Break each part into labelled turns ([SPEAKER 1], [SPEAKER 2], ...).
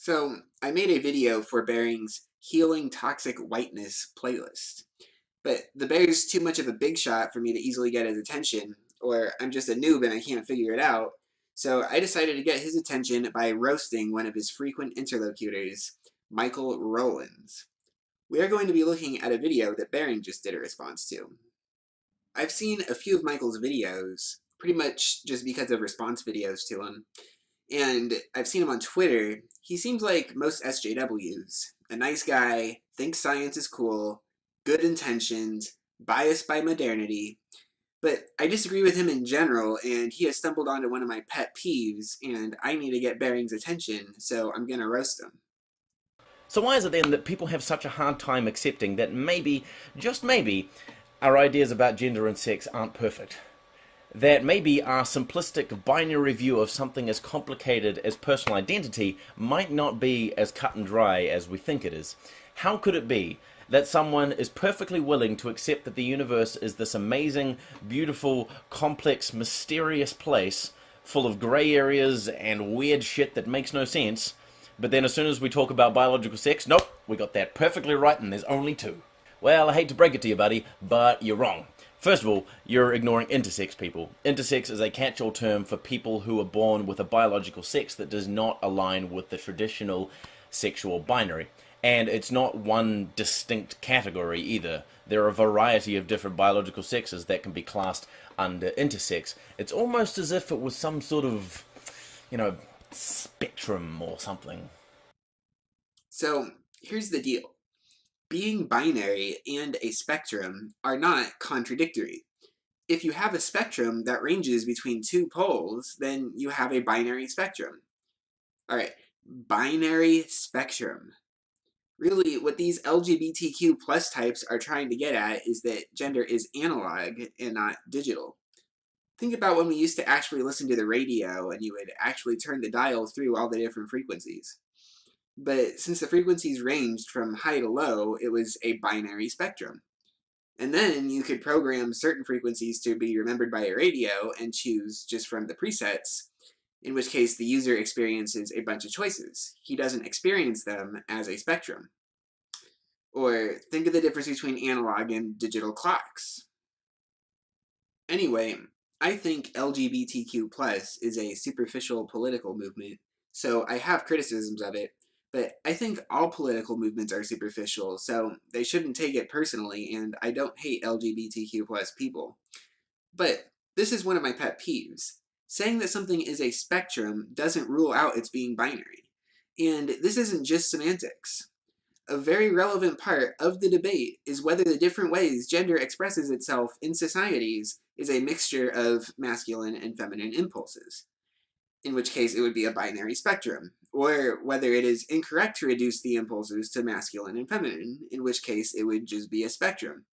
[SPEAKER 1] So, I made a video for Bearing's Healing Toxic Whiteness playlist, but the bear's too much of a big shot for me to easily get his attention, or I'm just a noob and I can't figure it out. So, I decided to get his attention by roasting one of his frequent interlocutors, Michael Rowlands. We are going to be looking at a video that Bearing just did a response to. I've seen a few of Michael's videos, pretty much just because of response videos to him, and I've seen him on Twitter. He seems like most SJWs. A nice guy, thinks science is cool, good intentions, biased by modernity. But I disagree with him in general, and he has stumbled onto one of my pet peeves, and I need to get Bearing's attention, so I'm gonna roast him.
[SPEAKER 2] So why is it then that people have such a hard time accepting that maybe, just maybe, our ideas about gender and sex aren't perfect? That maybe our simplistic binary view of something as complicated as personal identity might not be as cut and dry as we think it is? How could it be that someone is perfectly willing to accept that the universe is this amazing, beautiful, complex, mysterious place full of grey areas and weird shit that makes no sense, but then as soon as we talk about biological sex, nope, we got that perfectly right and there's only two? Well, I hate to break it to you, buddy, but you're wrong. First of all, you're ignoring intersex people. Intersex is a catch-all term for people who are born with a biological sex that does not align with the traditional sexual binary. And it's not one distinct category either. There are a variety of different biological sexes that can be classed under intersex. It's almost as if it was some sort of, spectrum or something.
[SPEAKER 1] So, here's the deal. Being binary and a spectrum are not contradictory. If you have a spectrum that ranges between two poles, then you have a binary spectrum. Alright, binary spectrum. Really, what these LGBTQ plus types are trying to get at is that gender is analog and not digital. Think about when we used to actually listen to the radio and you would actually turn the dial through all the different frequencies. But since the frequencies ranged from high to low, it was a binary spectrum. And then you could program certain frequencies to be remembered by a radio and choose just from the presets, in which case the user experiences a bunch of choices. He doesn't experience them as a spectrum. Or think of the difference between analog and digital clocks. Anyway, I think LGBTQ plus is a superficial political movement, so I have criticisms of it, but I think all political movements are superficial, so they shouldn't take it personally, and I don't hate LGBTQ plus people. But this is one of my pet peeves. Saying that something is a spectrum doesn't rule out its being binary. And this isn't just semantics. A very relevant part of the debate is whether the different ways gender expresses itself in societies is a mixture of masculine and feminine impulses, in which case it would be a binary spectrum, or whether it is incorrect to reduce the impulses to masculine and feminine, in which case it would just be a spectrum.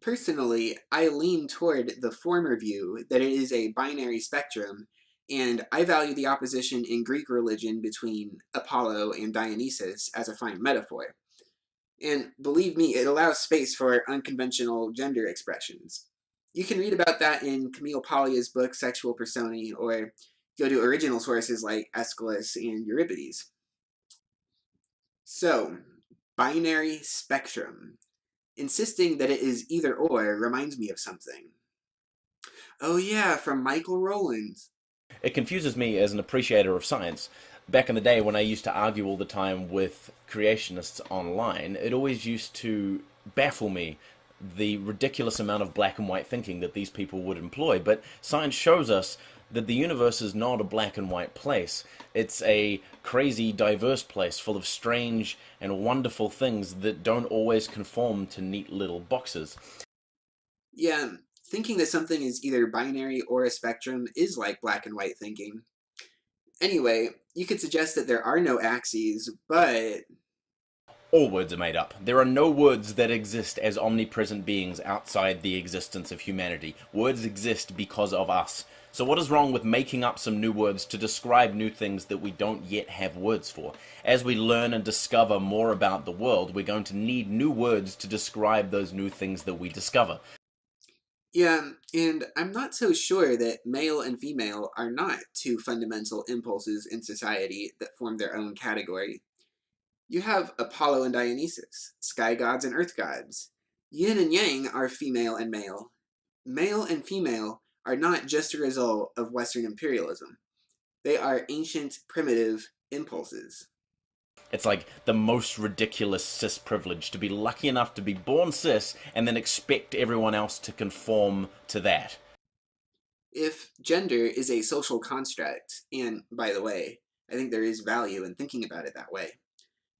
[SPEAKER 1] Personally, I lean toward the former view, that it is a binary spectrum, and I value the opposition in Greek religion between Apollo and Dionysus as a fine metaphor. And believe me, it allows space for unconventional gender expressions. You can read about that in Camille Paglia's book Sexual Personae, or go to original sources like Aeschylus and Euripides. So, binary spectrum. Insisting that it is either or reminds me of something. Oh yeah, from Michael Rowlands.
[SPEAKER 2] It confuses me as an appreciator of science. Back in the day when I used to argue all the time with creationists online, it always used to baffle me the ridiculous amount of black and white thinking that these people would employ. But science shows us that the universe is not a black and white place. It's a crazy, diverse place full of strange and wonderful things that don't always conform to neat little boxes.
[SPEAKER 1] Yeah, thinking that something is either binary or a spectrum is like black and white thinking. Anyway, you could suggest that there are no axes, but
[SPEAKER 2] All words are made up. There are no words that exist as omnipresent beings outside the existence of humanity. Words exist because of us. So what is wrong with making up some new words to describe new things that we don't yet have words for? As we learn and discover more about the world, we're going to need new words to describe those new things that we discover.
[SPEAKER 1] Yeah, and I'm not so sure that male and female are not two fundamental impulses in society that form their own category. You have Apollo and Dionysus, sky gods and earth gods. Yin and yang are female and male. Male and female are not just a result of Western imperialism. They are ancient, primitive impulses.
[SPEAKER 2] It's like the most ridiculous cis privilege to be lucky enough to be born cis and then expect everyone else to conform to that.
[SPEAKER 1] If gender is a social construct, and by the way, I think there is value in thinking about it that way,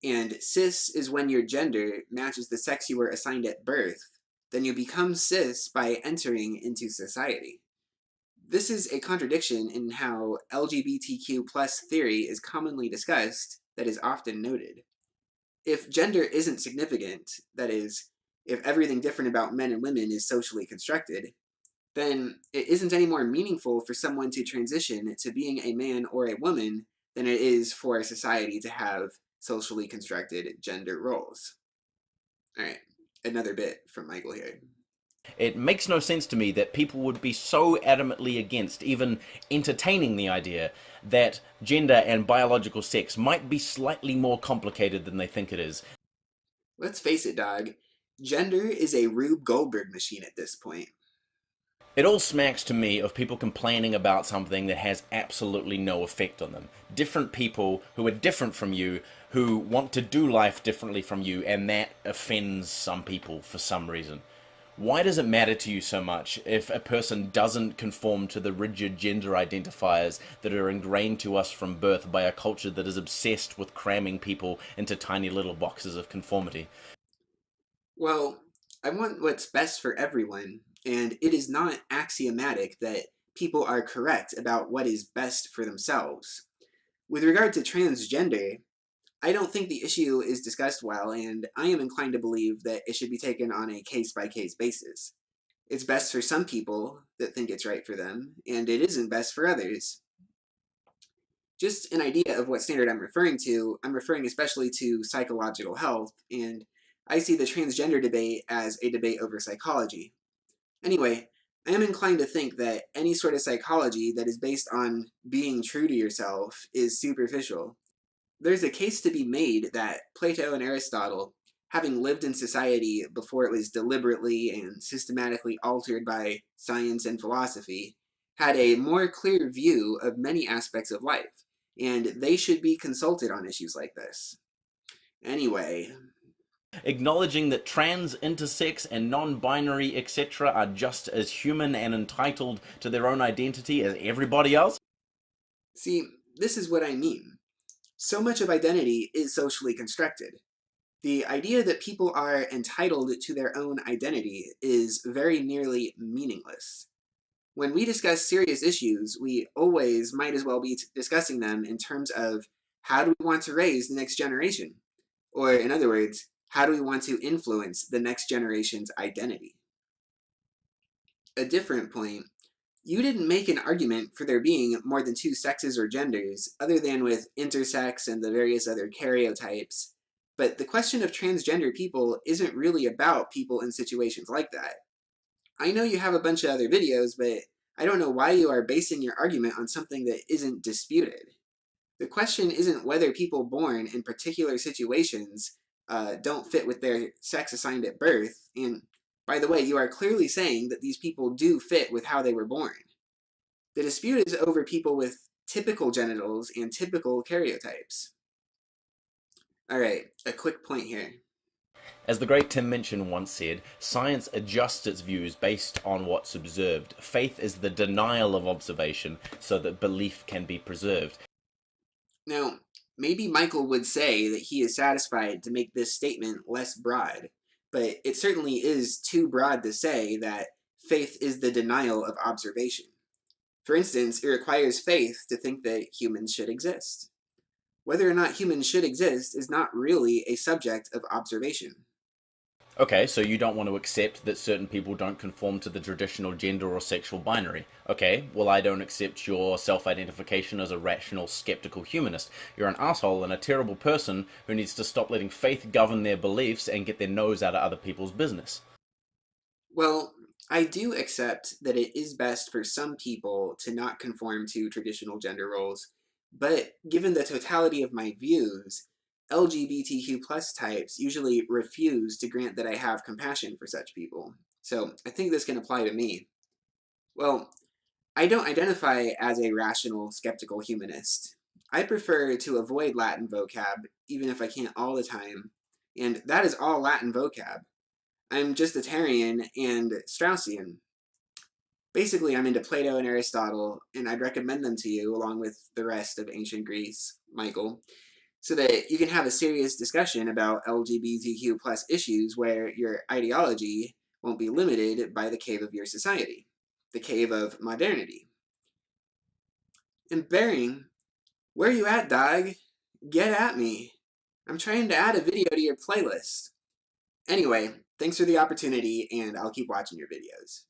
[SPEAKER 1] and cis is when your gender matches the sex you were assigned at birth, then you become cis by entering into society. This is a contradiction in how LGBTQ plus theory is commonly discussed that is often noted. If gender isn't significant, that is, if everything different about men and women is socially constructed, then it isn't any more meaningful for someone to transition to being a man or a woman than it is for a society to have socially constructed gender roles. All right, another bit from Michael here.
[SPEAKER 2] It makes no sense to me that people would be so adamantly against even entertaining the idea that gender and biological sex might be slightly more complicated than they think it is.
[SPEAKER 1] Let's face it, dog. Gender is a Rube Goldberg machine at this point.
[SPEAKER 2] It all smacks to me of people complaining about something that has absolutely no effect on them. Different people who are different from you, who want to do life differently from you, and that offends some people for some reason. Why does it matter to you so much if a person doesn't conform to the rigid gender identifiers that are ingrained to us from birth by a culture that is obsessed with cramming people into tiny little boxes of conformity?
[SPEAKER 1] Well, I want what's best for everyone, and it is not axiomatic that people are correct about what is best for themselves. With regard to transgender, I don't think the issue is discussed well, and I am inclined to believe that it should be taken on a case by case basis. It's best for some people that think it's right for them, and it isn't best for others. Just an idea of what standard I'm referring to, I'm referring especially to psychological health, and I see the transgender debate as a debate over psychology. Anyway, I am inclined to think that any sort of psychology that is based on being true to yourself is superficial. There's a case to be made that Plato and Aristotle, having lived in society before it was deliberately and systematically altered by science and philosophy, had a more clear view of many aspects of life, and they should be consulted on issues like this. Anyway,
[SPEAKER 2] Acknowledging that trans, intersex, and non binary, etc., are just as human and entitled to their own identity as everybody else?
[SPEAKER 1] see, this is what I mean. So much of identity is socially constructed. The idea that people are entitled to their own identity is very nearly meaningless. When we discuss serious issues, we always might as well be discussing them in terms of how do we want to raise the next generation? Or, in other words, how do we want to influence the next generation's identity? A different point, you didn't make an argument for there being more than two sexes or genders, other than with intersex and the various other karyotypes. But the question of transgender people isn't really about people in situations like that. I know you have a bunch of other videos, but I don't know why you are basing your argument on something that isn't disputed. The question isn't whether people born in particular situations don't fit with their sex assigned at birth, and by the way, you are clearly saying that these people do fit with how they were born. The dispute is over people with typical genitals and typical karyotypes. Alright, a quick point here.
[SPEAKER 2] As the great Tim Minchin once said, science adjusts its views based on what's observed. Faith is the denial of observation so that belief can be preserved.
[SPEAKER 1] Now, maybe Michael would say that he is satisfied to make this statement less broad, but it certainly is too broad to say that faith is the denial of observation. For instance, it requires faith to think that humans should exist. Whether or not humans should exist is not really a subject of observation.
[SPEAKER 2] Okay, so you don't want to accept that certain people don't conform to the traditional gender or sexual binary. Okay, well, I don't accept your self-identification as a rational, skeptical humanist. You're an asshole and a terrible person who needs to stop letting faith govern their beliefs and get their nose out of other people's business.
[SPEAKER 1] Well, I do accept that it is best for some people to not conform to traditional gender roles, but given the totality of my views, LGBTQ plus types usually refuse to grant that I have compassion for such people. So I think this can apply to me. Well, I don't identify as a rational, skeptical humanist. I prefer to avoid Latin vocab, even if I can't all the time, and that is all Latin vocab. I'm Justitarian and Straussian. Basically, I'm into Plato and Aristotle, and I'd recommend them to you along with the rest of ancient Greece, Michael, so that you can have a serious discussion about LGBTQ plus issues where your ideology won't be limited by the cave of your society, the cave of modernity. And Bering, where you at, dog? Get at me. I'm trying to add a video to your playlist. Anyway, thanks for the opportunity, and I'll keep watching your videos.